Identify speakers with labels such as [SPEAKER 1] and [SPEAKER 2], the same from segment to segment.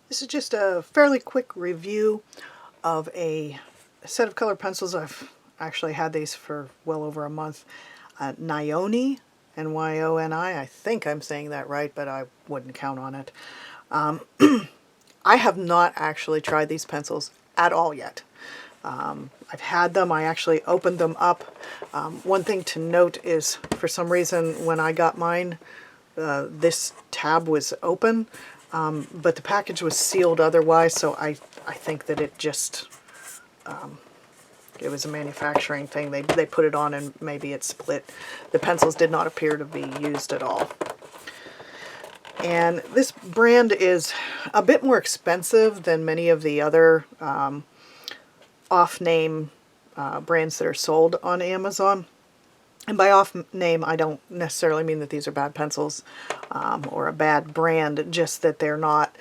[SPEAKER 1] This is just a fairly quick review of a set of colored pencils. I've actually had these for well over a month. Nyoni, N-Y-O-N-I. I think I'm saying that right, but I wouldn't count on it. I have not actually tried these pencils at all yet. I've had them. I actually opened them up. One thing to note is, for some reason, when I got mine, this tab was open, but the package was sealed otherwise, so I think that it just, it was a manufacturing thing. They put it on and maybe it split. The pencils did not appear to be used at all. And this brand is a bit more expensive than many of the other off-name brands that are sold on Amazon. And by off-name, I don't necessarily mean that these are bad pencils or a bad brand, just that they're not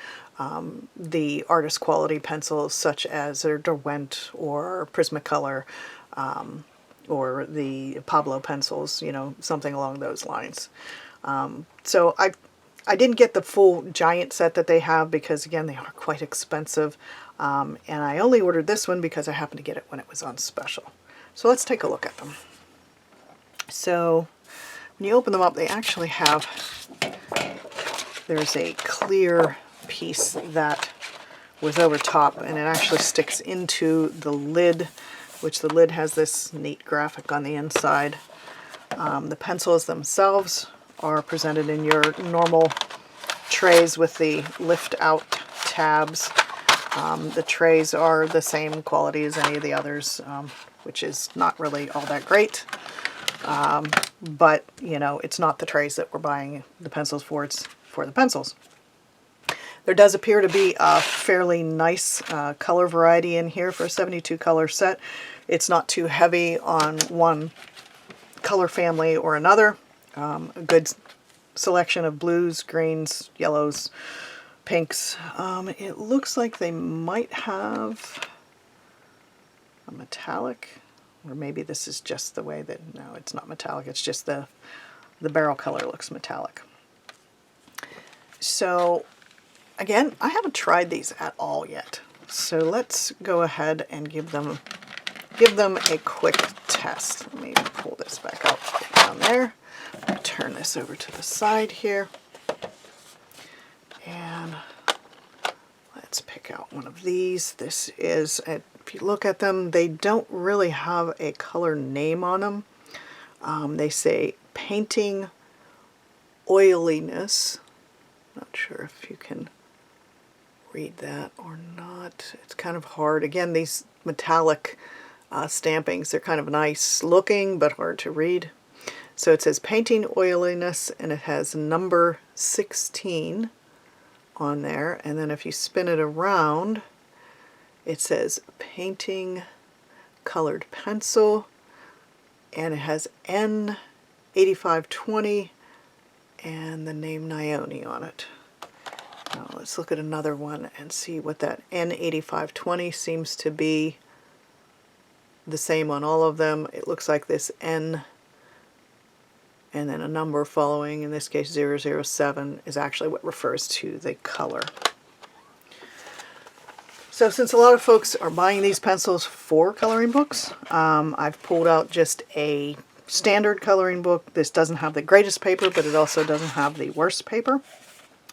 [SPEAKER 1] the artist quality pencils such as their Derwent or Prismacolor or the Pablo pencils, you know, something along those lines. So I didn't get the full giant set that they have because, again, they are quite expensive. And I only ordered this one because I happened to get it when it was on special. So let's take a look at them. So when you open them up, they actually have, there's a clear piece that was over top, and it actually sticks into the lid, which the lid has this neat graphic on the inside. The pencils themselves are presented in your normal trays with the lift out tabs. The trays are the same quality as any of the others, which is not really all that great. But, you know, it's not the trays that we're buying the pencils for, it's for the pencils. There does appear to be a fairly nice color variety in here for a 72 color set. It's not too heavy on one color family or another. A good selection of blues, greens, yellows, pinks. It looks like they might have a metallic, or maybe this is just the way that, no, it's not metallic, it's just the barrel color looks metallic. So again, I haven't tried these at all yet. So let's go ahead and give them a quick test. Let me pull this back up, put it down there. Turn this over to the side here. And let's pick out one of these. This is, if you look at them, they don't really have a color name on them. They say painting oiliness. Not sure if you can read that or not. It's kind of hard. Again, these metallic stampings, they're kind of nice looking but hard to read. So it says painting oiliness, and it has number 16 on there. And then if you spin it around, it says painting colored pencil, and it has N8520 and the name Nyoni on it. Now let's look at another one and see what that N8520 seems to be. The same on all of them. It looks like this N and then a number following, in this case 007, is actually what refers to the color. So since a lot of folks are buying these pencils for coloring books, I've pulled out just a standard coloring book. This doesn't have the greatest paper, but it also doesn't have the worst paper,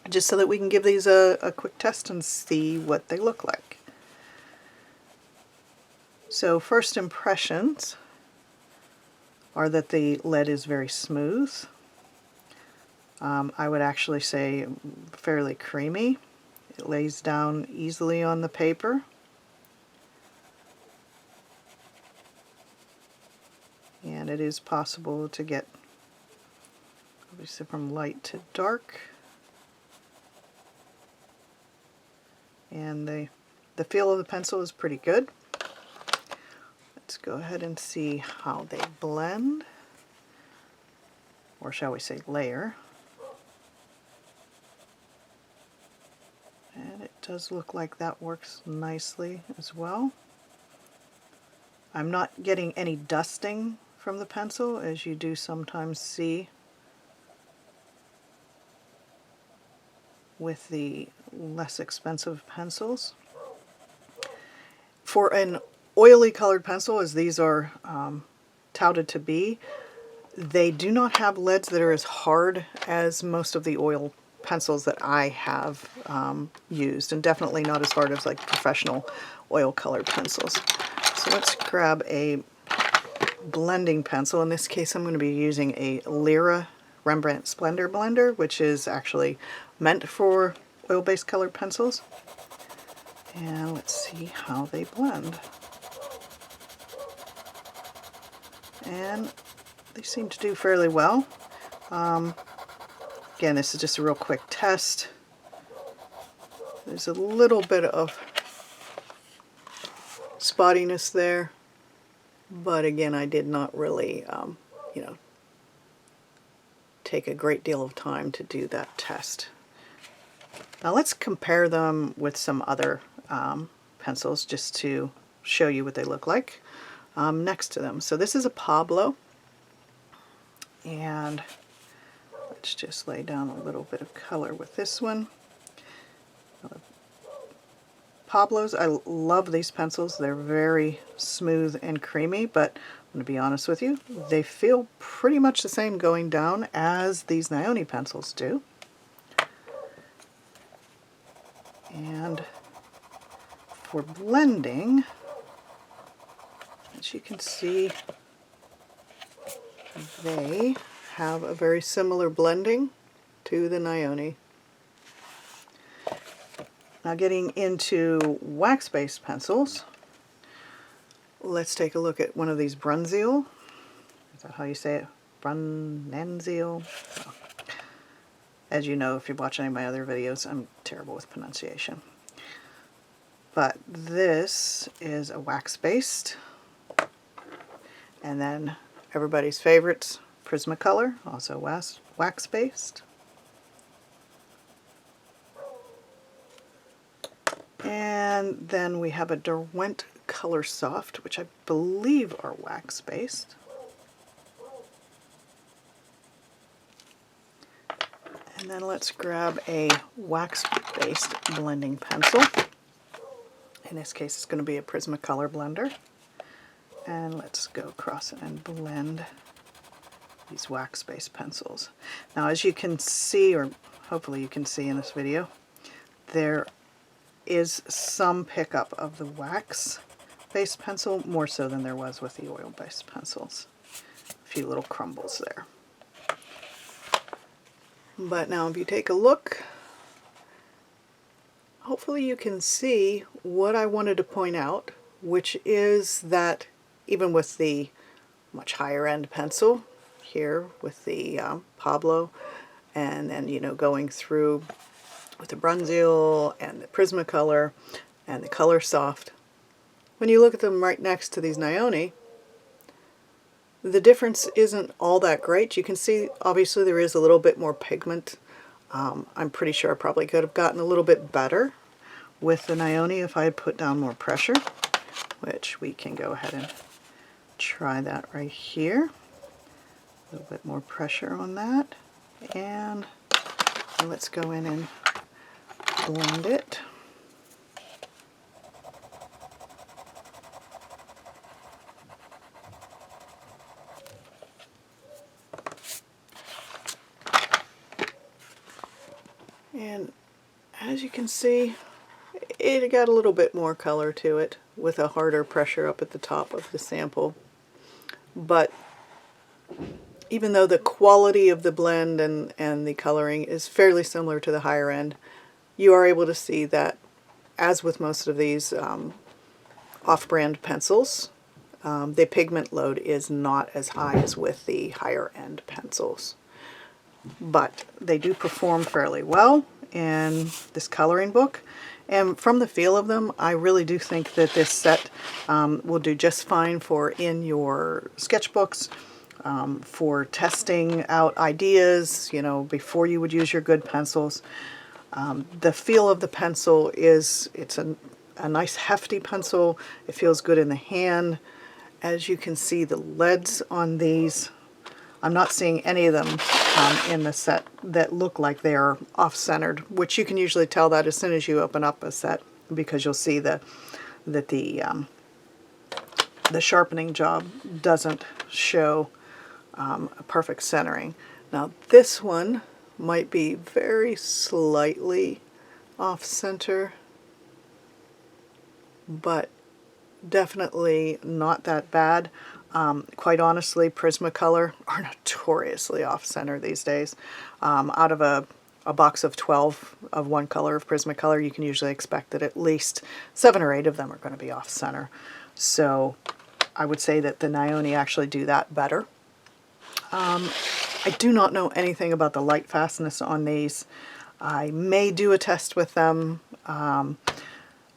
[SPEAKER 1] just so that we can give these a quick test and see what they look like. So first impressions are that the lead is very smooth. I would actually say fairly creamy. It lays down easily on the paper. And it is possible to get, obviously, from light to dark. And the feel of the pencil is pretty good. Let's go ahead and see how they blend, or shall we say layer. And it does look like that works nicely as well. I'm not getting any dusting from the pencil, as you do sometimes see with the less expensive pencils. For an oily colored pencil, as these are touted to be, they do not have leads that are as hard as most of the oil pencils that I have used, and definitely not as hard as like professional oil colored pencils. So let's grab a blending pencil. In this case, I'm going to be using a Lyra Rembrandt Splendor blender, which is actually meant for oil-based colored pencils. And let's see how they blend. And they seem to do fairly well. Again, this is just a real quick test. There's a little bit of spottiness there, but again, I did not really, take a great deal of time to do that test. Now let's compare them with some other pencils just to show you what they look like next to them. So this is a Pablo, and let's just lay down a little bit of color with this one. Pablos, I love these pencils. They're very smooth and creamy, but I'm going to be honest with you, they feel pretty much the same going down as these Nyoni pencils do. And for blending, as you can see, they have a very similar blending to the Nyoni. Now getting into wax-based pencils, let's take a look at one of these Brunzil. Is that how you say it? Brunzil? Well, as you know, if you watch any of my other videos, I'm terrible with pronunciation. But this is a wax-based. And then everybody's favorites, Prismacolor, also wax-based. And then we have a Derwent Color Soft, which I believe are wax-based. And then let's grab a wax-based blending pencil. In this case, it's going to be a Prismacolor blender. And let's go across and blend these wax-based pencils. Now, as you can see, or hopefully you can see in this video, there is some pickup of the wax-based pencil, more so than there was with the oil-based pencils. A few little crumbles there. But now if you take a look, hopefully you can see what I wanted to point out, which is that even with the much higher end pencil here with the Pablo, and then going through with the Brunzil and the Prismacolor and the Color Soft, when you look at them right next to these Nyoni, the difference isn't all that great. You can see obviously there is a little bit more pigment. I'm pretty sure I probably could have gotten a little bit better with the Nyoni if I had put down more pressure, which we can go ahead and try that right here. A little bit more pressure on that, and let's go in and blend it. And as you can see, it got a little bit more color to it with a harder pressure up at the top of the sample. But even though the quality of the blend and the coloring is fairly similar to the higher end, you are able to see that, as with most of these off-brand pencils, the pigment load is not as high as with the higher end pencils. But they do perform fairly well in this coloring book. And from the feel of them, I really do think that this set will do just fine for in your sketchbooks, for testing out ideas, before you would use your good pencils. The feel of the pencil is, it's a nice hefty pencil. It feels good in the hand. As you can see, the leads on these I'm not seeing any of them in the set that look like they're off-centered, which you can usually tell that as soon as you open up a set, because you'll see that the sharpening job doesn't show a perfect centering. Now this one might be very slightly off-center, but definitely not that bad. Quite honestly, Prismacolor are notoriously off-center these days. Out of a box of 12 of one color of Prismacolor, you can usually expect that at least 7 or 8 of them are going to be off-center. So I would say that the Nyoni actually do that better. I do not know anything about the light fastness on these. I may do a test with them,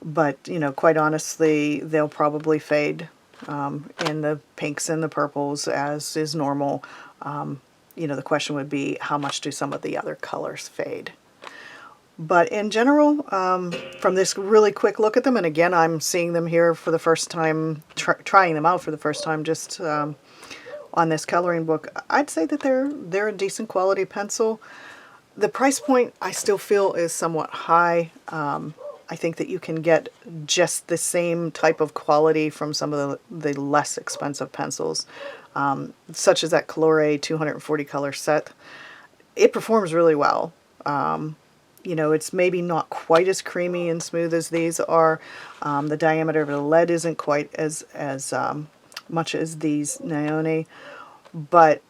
[SPEAKER 1] but you know, quite honestly, they'll probably fade in the pinks and the purples, as is normal. You know, the question would be, how much do some of the other colors fade? But in general, from this really quick look at them, and again, I'm seeing them here for the first time, trying them out for the first time, just on this coloring book, I'd say that they're a decent quality pencil. The price point I still feel is somewhat high. I think that you can get just the same type of quality from some of the less expensive pencils, such as that Colore 240 color set. It performs really well. You know, it's maybe not quite as creamy and smooth as these are. The diameter of the lead isn't quite as much as these Nyoni, but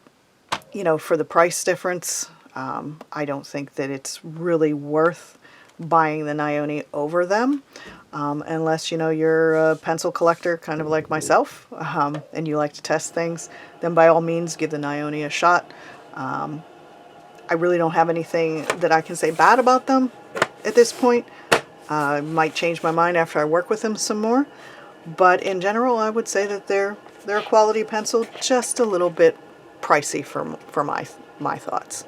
[SPEAKER 1] you know, for the price difference, I don't think that it's really worth buying the Nyoni over them, unless you know you're a pencil collector kind of like myself, and you like to test things. Then by all means give the Nyoni a shot. I really don't have anything that I can say bad about them at this point. I might change my mind after I work with them some more, but in general I would say that they're a quality pencil, just a little bit pricey for my thoughts.